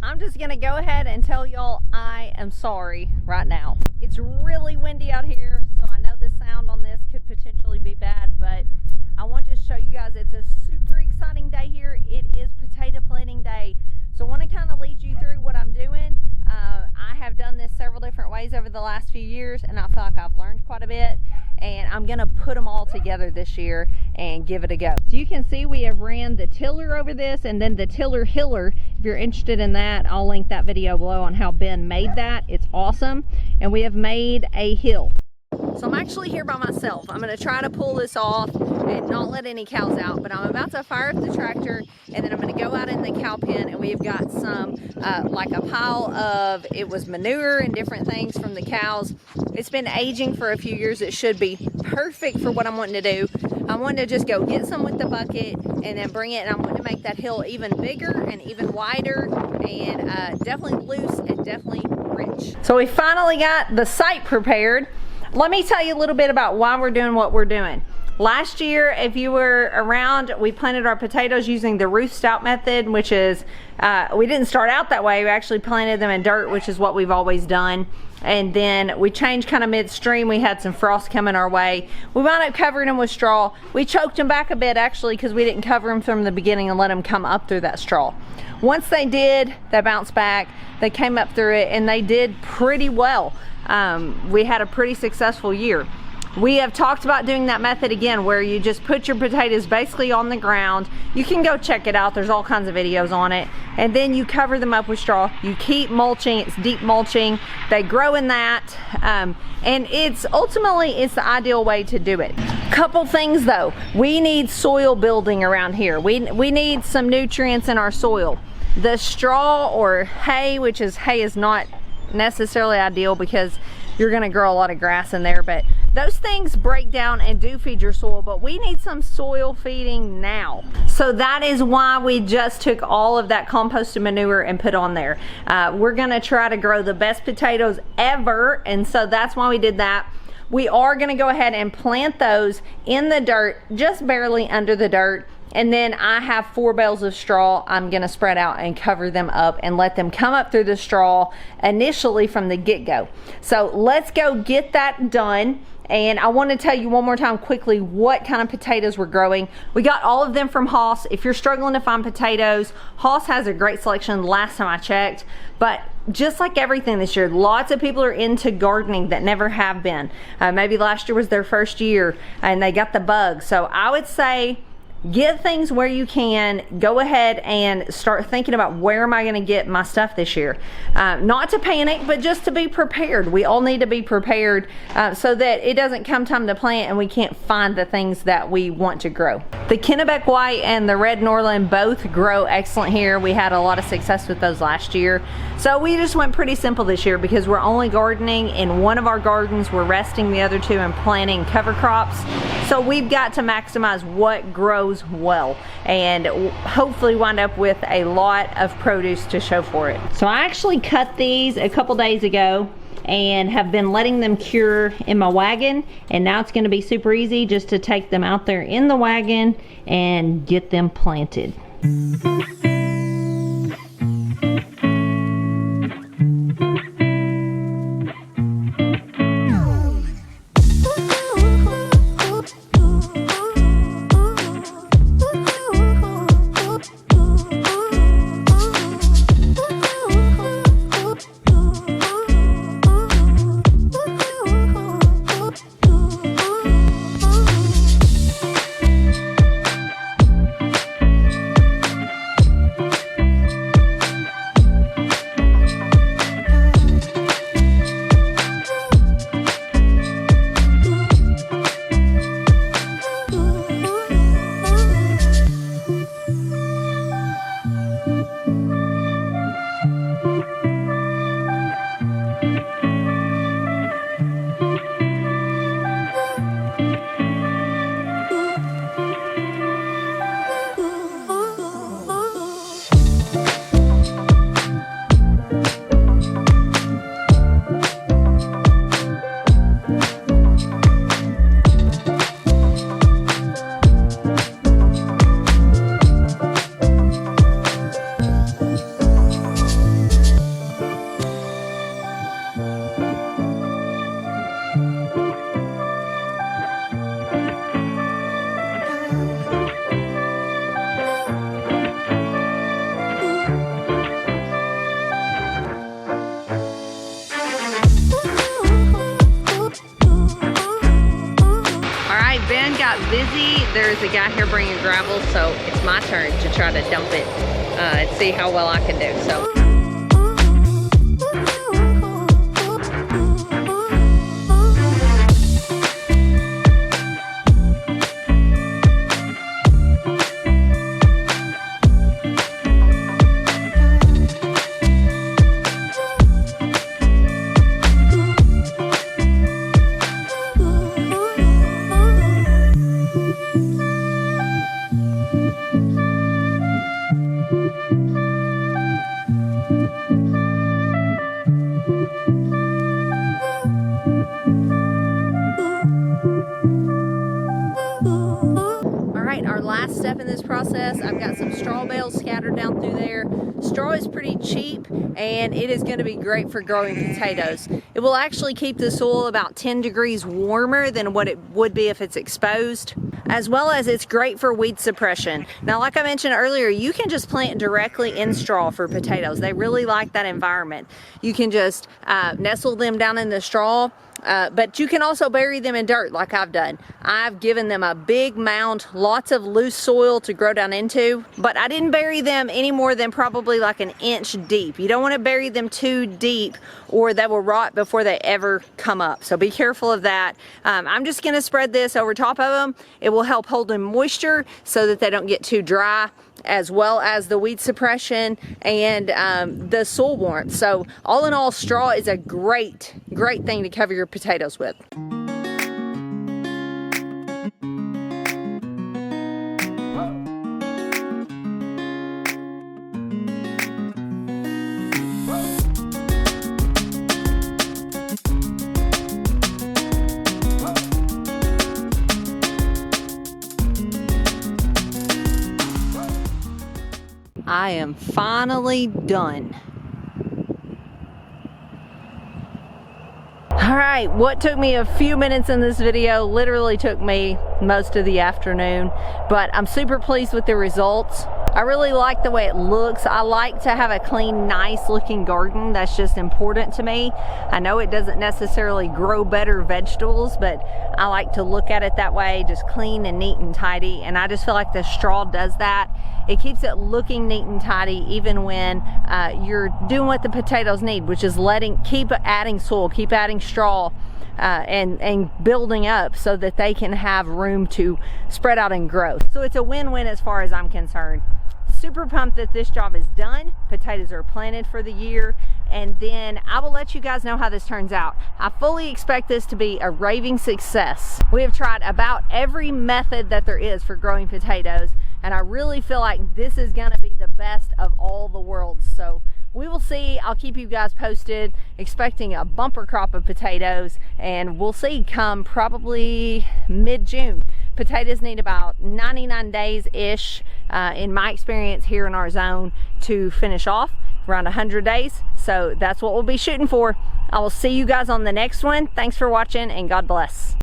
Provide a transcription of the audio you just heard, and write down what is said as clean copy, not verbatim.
I'm just gonna go ahead and tell y'all I am sorry right now. It's really windy out here, so I know the sound on this could potentially be bad, but I want to show you guys it's a super exciting day here. It is potato planting day. So I want to kind of lead you through what I'm doing. I have done this several different ways over the last few years, and I feel like I've learned quite a bit, and I'm gonna put them all together this year and give it a go. So you can see we have ran the tiller over this and then the tiller hiller. If you're interested in that, I'll link that video below on how Ben made that. It's awesome. And we have made a hill. So I'm actually here by myself. I'm going to try to pull this off and not let any cows out, but I'm about to fire up the tractor and then I'm going to go out in the cow pen, and we've got some like a pile of, it was manure and different things from the cows. It's been aging for a few years. It should be perfect for what I'm wanting to do. I want to just go get some with the bucket and then bring it, and I'm going to make that hill even bigger and even wider and definitely loose and definitely rich. So we finally got the site prepared. Let me tell you a little bit about why we're doing what we're doing. Last year, if you were around, we planted our potatoes using the root stout method, which is, we didn't start out that way. We actually planted them in dirt, which is what we've always done. And then we changed kind of midstream. We had some frost coming our way. We wound up covering them with straw. We choked them back a bit actually because we didn't cover them from the beginning and let them come up through that straw. Once they did, they bounced back, they came up through it, and they did pretty well. We had a pretty successful year. We have talked about doing that method again, where you just put your potatoes basically on the ground. You can go check it out, there's all kinds of videos on it, and then you cover them up with straw. You keep mulching, it's deep mulching, they grow in that, and it's the ideal way to do it. Couple things though, we need soil building around here. We need some nutrients in our soil. The straw or hay, which is hay is not necessarily ideal because you're going to grow a lot of grass in there, but those things break down and do feed your soil, but we need some soil feeding now. So that is why we just took all of that composted manure and put on there. We're going to try to grow the best potatoes ever, and so that's why we did that. We are going to go ahead and plant those in the dirt, just barely under the dirt. And then I have 4 bales of straw I'm going to spread out and cover them up and let them come up through the straw initially from the get-go. So let's go get that done. And I want to tell you one more time quickly what kind of potatoes we're growing. We got all of them from Haas. If you're struggling to find potatoes, Haas has a great selection last time I checked. But just like everything this year, lots of people are into gardening that never have been. Maybe last year was their first year and they got the bug. So I would say get things where you can. Go ahead and start thinking about where am I going to get my stuff this year. Not to panic, but just to be prepared. We all need to be prepared so that it doesn't come time to plant and we can't find the things that we want to grow. The Kennebec White and the Red Norland both grow excellent here. We had a lot of success with those last year. So we just went pretty simple this year because we're only gardening in one of our gardens. We're resting the other 2 and planting cover crops. So we've got to maximize what grows well and hopefully wind up with a lot of produce to show for it. So I actually cut these a couple days ago and have been letting them cure in my wagon, and now it's going to be super easy just to take them out there in the wagon and get them planted. got busy. There's a guy here bringing gravel, so it's my turn to try to dump it and see how well I can do. So. Our last step in this process, I've got some straw bales scattered down through there. Straw is pretty cheap and it is going to be great for growing potatoes. It will actually keep the soil about 10 degrees warmer than what it would be if it's exposed, as well as it's great for weed suppression. Now, like I mentioned earlier, you can just plant directly in straw for potatoes. They really like that environment. You can just nestle them down in the straw. But you can also bury them in dirt like I've done. I've given them a big mound, lots of loose soil to grow down into, but I didn't bury them any more than probably like an inch deep. You don't want to bury them too deep or they will rot before they ever come up. So be careful of that. I'm just going to spread this over top of them. It will help hold in moisture so that they don't get too dry, as well as the weed suppression and the soil warmth. So all in all, straw is a great thing to cover your potatoes with. I am finally done. All right, what took me a few minutes in this video literally took me most of the afternoon, but I'm super pleased with the results. I really like the way it looks. I like to have a clean, nice looking garden. That's just important to me. I know it doesn't necessarily grow better vegetables, but I like to look at it that way, just clean and neat and tidy. And I just feel like the straw does that. It keeps it looking neat and tidy even when you're doing what the potatoes need, which is keep adding soil, keep adding straw, and building up so that they can have room to spread out and grow. So it's a win-win as far as I'm concerned. Super pumped that this job is done. Potatoes are planted for the year, and then I will let you guys know how this turns out. I fully expect this to be a raving success. We have tried about every method that there is for growing potatoes, and I really feel like this is gonna be the best of all the worlds. So we will see. I'll keep you guys posted, expecting a bumper crop of potatoes, and we'll see come probably mid-June. Potatoes need about 99 days-ish, in my experience here in our zone, to finish off, around 100 days. So that's what we'll be shooting for. I will see you guys on the next one. Thanks for watching, and God bless.